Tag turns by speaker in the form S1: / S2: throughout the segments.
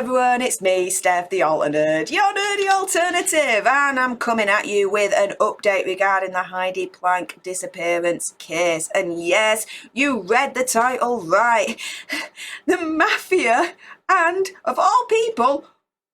S1: everyone, it's me, Stef, the Alternerd, your nerdy alternative, and I'm coming at you with an update regarding the Heidi Planck disappearance case. And yes, you read the title right. The Mafia and, of all people,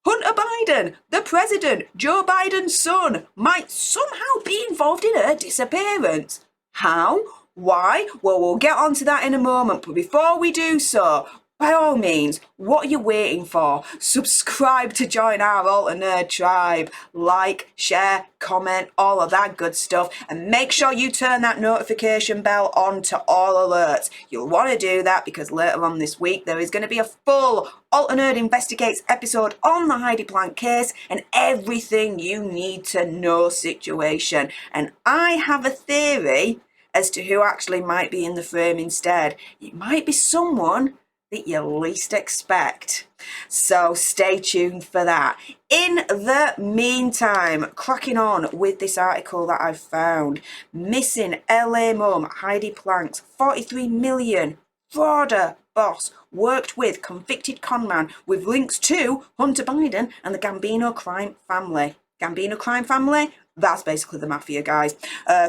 S1: Hunter Biden, the president, Joe Biden's son, might somehow be involved in her disappearance. How? Why? Well, we'll get onto that in a moment, but before we do so, by all means, what are you waiting for? Subscribe to join our Alternerd tribe. Like, share, comment, all of that good stuff. And make sure you turn that notification bell on to all alerts. You'll want to do that because later on this week there is going to be a full Alternerd Investigates episode on the Heidi Planck case and everything you need to know situation. And I have a theory as to who actually might be in the frame instead. It might be someone that you least expect. So stay tuned for that. In the meantime, cracking on with this article that I've found. Missing LA mum Heidi Planck's 43 million frauder boss worked with convicted conman with links to Hunter Biden and the Gambino crime family. Gambino crime family? That's basically the Mafia, guys.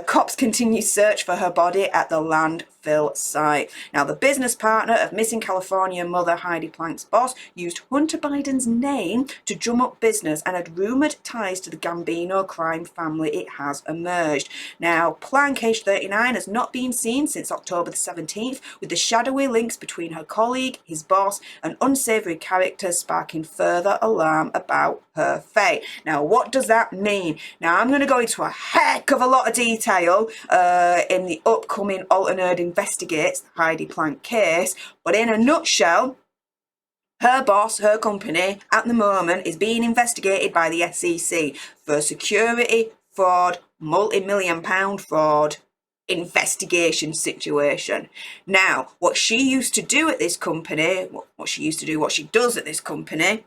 S1: Cops continue search for her body at the landfill site. Now, the business partner of missing Californian mother Heidi Planck's boss used Hunter Biden's name to drum up business and had rumoured ties to the Gambino crime family. It has emerged. Now, Planck, age 39, has not been seen since October the 17th, with the shadowy links between her colleague, his boss, and unsavoury characters sparking further alarm about her fate. Now, what does that mean? Now, I'm going to go into a heck of a lot of detail in the upcoming Alternerd Investigates the Heidi Planck case, but in a nutshell, her boss, her company, at the moment is being investigated by the SEC for security, fraud, multi-million pound fraud investigation situation. Now, what she used to do at this company, what she does at this company,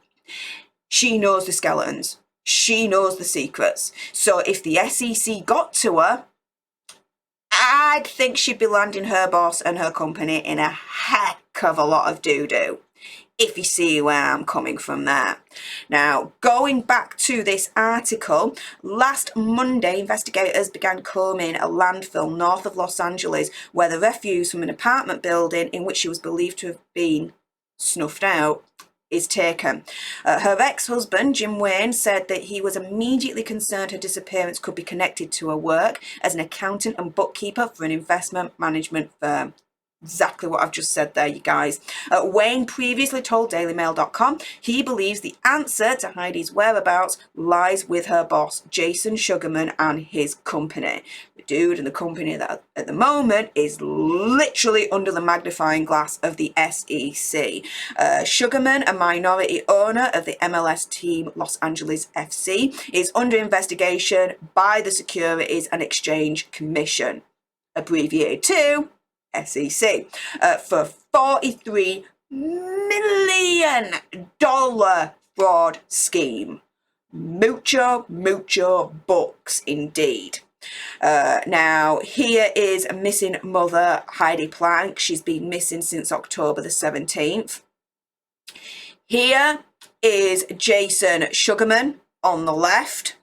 S1: she knows the skeletons. She knows the secrets. So if the SEC got to her, I'd think she'd be landing her boss and her company in a heck of a lot of doo-doo, if you see where I'm coming from there. Now, going back to this article, last Monday, investigators began combing a landfill north of Los Angeles where the refuse from an apartment building in which she was believed to have been snuffed out is taken. Her ex-husband, Jim Wayne, said that he was immediately concerned her disappearance could be connected to her work as an accountant and bookkeeper for an investment management firm. Exactly what I've just said there, you guys. Wayne previously told DailyMail.com he believes the answer to Heidi's whereabouts lies with her boss, Jason Sugarman, and his company. The dude and the company that at the moment is literally under the magnifying glass of the SEC. Sugarman, a minority owner of the MLS team Los Angeles FC, is under investigation by the Securities and Exchange Commission, abbreviated to SEC, for $43 million fraud scheme. Mucho bucks indeed. Now, here is a missing mother, Heidi Planck. She's been missing since October the 17th. Here is Jason Sugarman on the left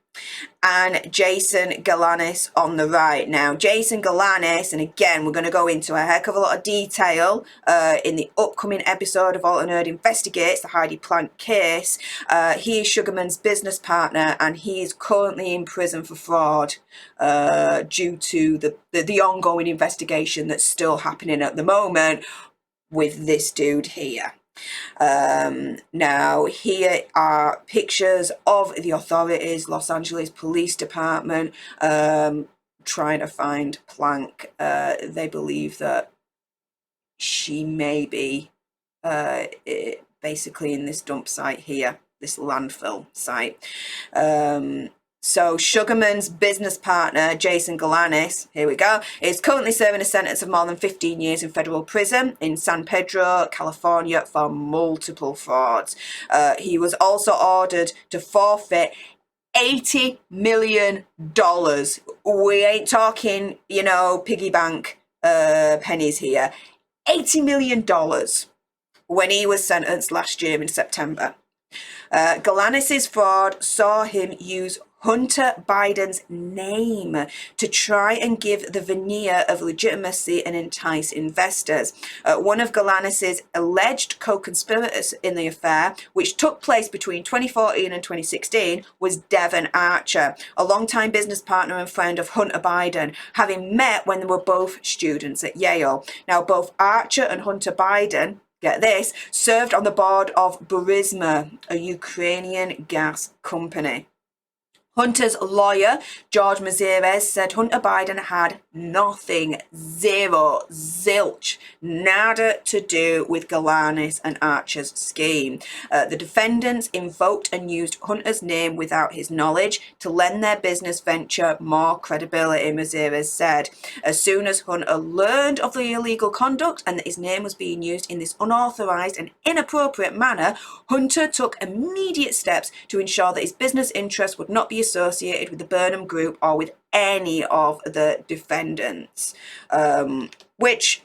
S1: and Jason Galanis on the right. Now, Jason Galanis, and again, we're going to go into a heck of a lot of detail in the upcoming episode of Alternerd Investigates the Heidi Planck case. He is Sugarman's business partner, and he is currently in prison for fraud due to the ongoing investigation that's still happening at the moment with this dude here. Now, here are pictures of the authorities, Los Angeles Police Department, trying to find Planck. They believe that she may be basically in this dump site here, this landfill site. So Sugarman's business partner, Jason Galanis, here we go, is currently serving a sentence of more than 15 years in federal prison in San Pedro, California, for multiple frauds. He was also ordered to forfeit $80 million. We ain't talking, piggy bank pennies here. $80 million when he was sentenced last year in September. Galanis's fraud saw him use Hunter Biden's name to try and give the veneer of legitimacy and entice investors. One of Galanis's alleged co-conspirators in the affair, which took place between 2014 and 2016, was Devon Archer, a longtime business partner and friend of Hunter Biden, having met when they were both students at Yale. Now, both Archer and Hunter Biden, get this, served on the board of Burisma, a Ukrainian gas company. Hunter's lawyer, George Mazières, said Hunter Biden had nothing, zero, zilch, nada to do with Galanis and Archer's scheme. The defendants invoked and used Hunter's name without his knowledge to lend their business venture more credibility, Mazières said. As soon as Hunter learned of the illegal conduct and that his name was being used in this unauthorized and inappropriate manner, Hunter took immediate steps to ensure that his business interests would not be associated with the Burnham Group or with any of the defendants, which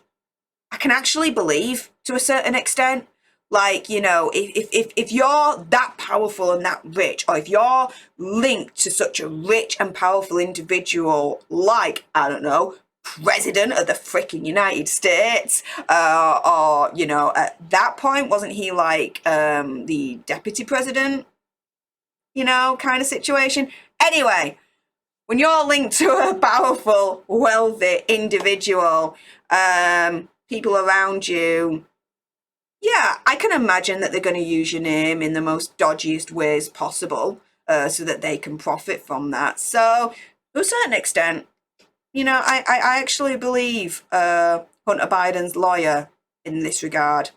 S1: I can actually believe to a certain extent. Like, you know, if you're that powerful and that rich, or if you're linked to such a rich and powerful individual like, I don't know, President of the freaking United States, or, you know, at that point, wasn't he like the deputy president? You know, kind of situation. Anyway, when you're linked to a powerful, wealthy individual, people around you, yeah, I can imagine that they're going to use your name in the most dodgiest ways possible, so that they can profit from that. So, to a certain extent, you know, I actually believe Hunter Biden's lawyer in this regard.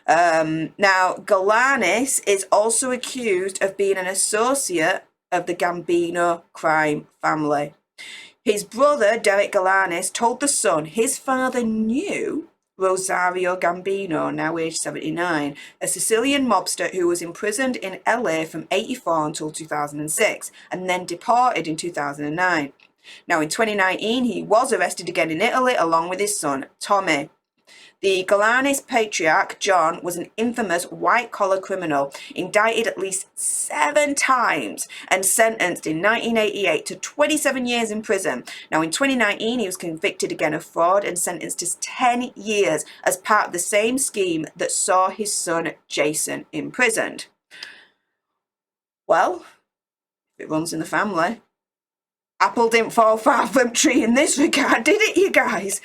S1: Now, Galanis is also accused of being an associate of the Gambino crime family. His brother, Derek Galanis, told The Sun his father knew Rosario Gambino, now aged 79, a Sicilian mobster who was imprisoned in LA from 1984 until 2006, and then deported in 2009. Now, in 2019, he was arrested again in Italy along with his son, Tommy. The Galanis patriarch, John, was an infamous white-collar criminal, indicted at least 7 times and sentenced in 1988 to 27 years in prison. Now, in 2019, he was convicted again of fraud and sentenced to 10 years as part of the same scheme that saw his son, Jason, imprisoned. Well, if it runs in the family, apple didn't fall far from tree in this regard, did it, you guys?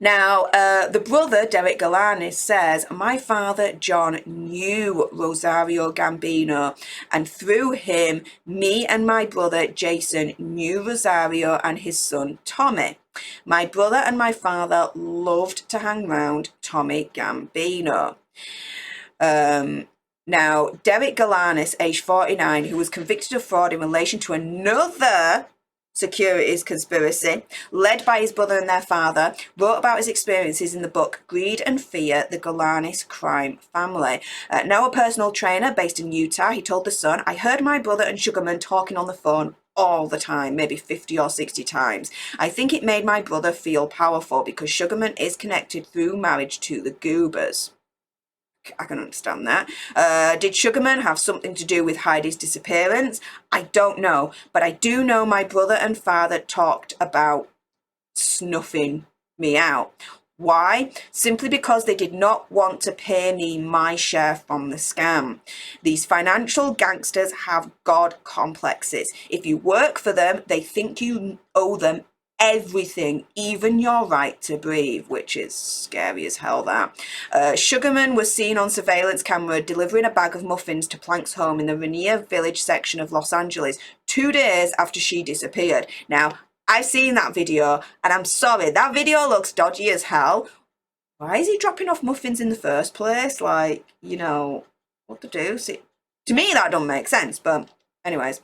S1: Now, the brother, Derek Galanis, says, my father, John, knew Rosario Gambino, and through him, me and my brother, Jason, knew Rosario and his son, Tommy. My brother and my father loved to hang around Tommy Gambino. Now, Derek Galanis, aged 49, who was convicted of fraud in relation to another securities conspiracy led by his brother and their father, wrote about his experiences in the book Greed and Fear, The Galanis Crime Family. Now a personal trainer based in Utah, he told The Sun, I heard my brother and Sugarman talking on the phone all the time, maybe 50 or 60 times. I think it made my brother feel powerful because Sugarman is connected through marriage to the Goobers. I can understand that. Did Sugarman have something to do with Heidi's disappearance? I don't know, but I do know my brother and father talked about snuffing me out. Why? Simply because they did not want to pay me my share from the scam. These financial gangsters have God complexes. If you work for them, they think you owe them everything, even your right to breathe, which is scary as hell, that. Sugarman was seen on surveillance camera delivering a bag of muffins to Planck's home in the Rainier Village section of Los Angeles 2 days after she disappeared. Now, I've seen that video, and I'm sorry, that video looks dodgy as hell. Why is he dropping off muffins in the first place? Like, you know, what to do? See, to me, that don't make sense, but anyways,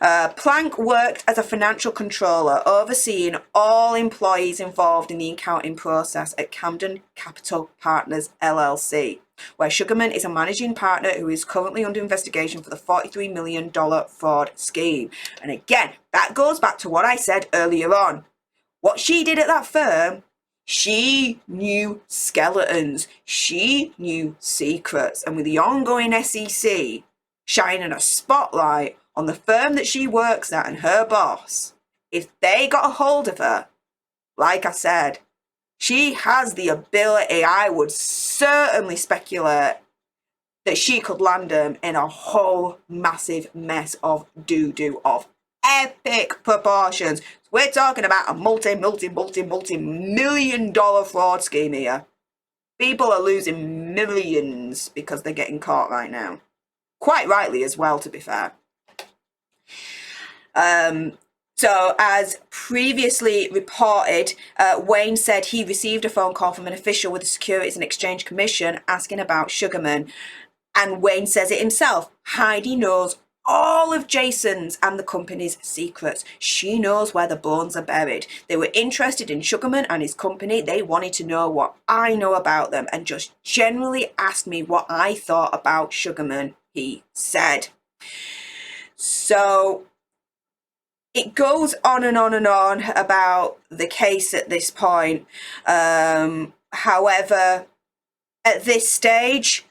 S1: Planck worked as a financial controller, overseeing all employees involved in the accounting process at Camden Capital Partners LLC, where Sugarman is a managing partner who is currently under investigation for the $43 million fraud scheme. And again, that goes back to what I said earlier on. What she did at that firm, She knew skeletons. She knew secrets. And with the ongoing SEC shining a spotlight on the firm that she works at and her boss, if they got a hold of her, like I said, she has the ability, I would certainly speculate, that she could land them in a whole massive mess of doo-doo of epic proportions. We're talking about a multi-million dollar fraud scheme here. People are losing millions because they're getting caught right now. Quite rightly as well, to be fair. So, as previously reported, Wayne said he received a phone call from an official with the Securities and Exchange Commission asking about Sugarman. And Wayne says it himself. Heidi knows all of Jason's and the company's secrets. She knows where the bones are buried. They were interested in Sugarman and his company. They wanted to know what I know about them and just generally asked me what I thought about Sugarman, he said. So it goes on and on and on about the case at this point. However, at this stage,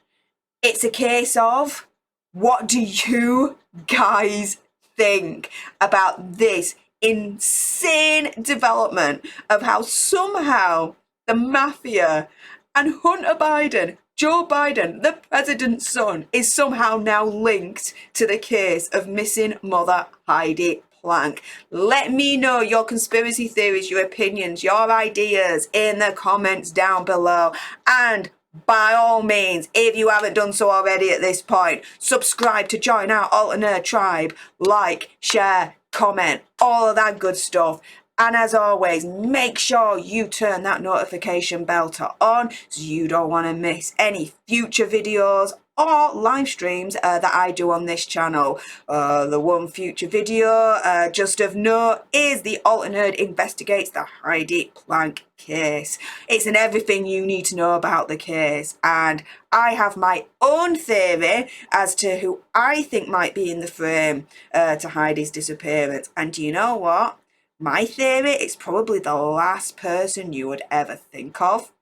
S1: it's a case of, what do you guys think about this insane development of how somehow the Mafia and Hunter Biden, Joe Biden, the president's son, is somehow now linked to the case of missing mother Heidi Planck? Let me know your conspiracy theories, your opinions, your ideas in the comments down below. And by all means, if you haven't done so already at this point, subscribe to join our alternate tribe, like, share, comment, all of that good stuff. And as always, make sure you turn that notification bell to on so you don't want to miss any future videos or live streams that I do on this channel. The one future video, just of note, is the Alternate Investigates the Heidi Planck case. It's an everything you need to know about the case, and I have my own theory as to who I think might be in the frame to Heidi's disappearance. And do you know what? My theory is probably the last person you would ever think of.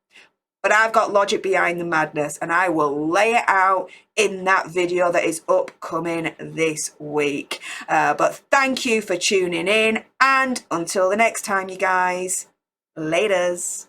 S1: But I've got logic behind the madness, and I will lay it out in that video that is upcoming this week. But thank you for tuning in, and until the next time, you guys, laters.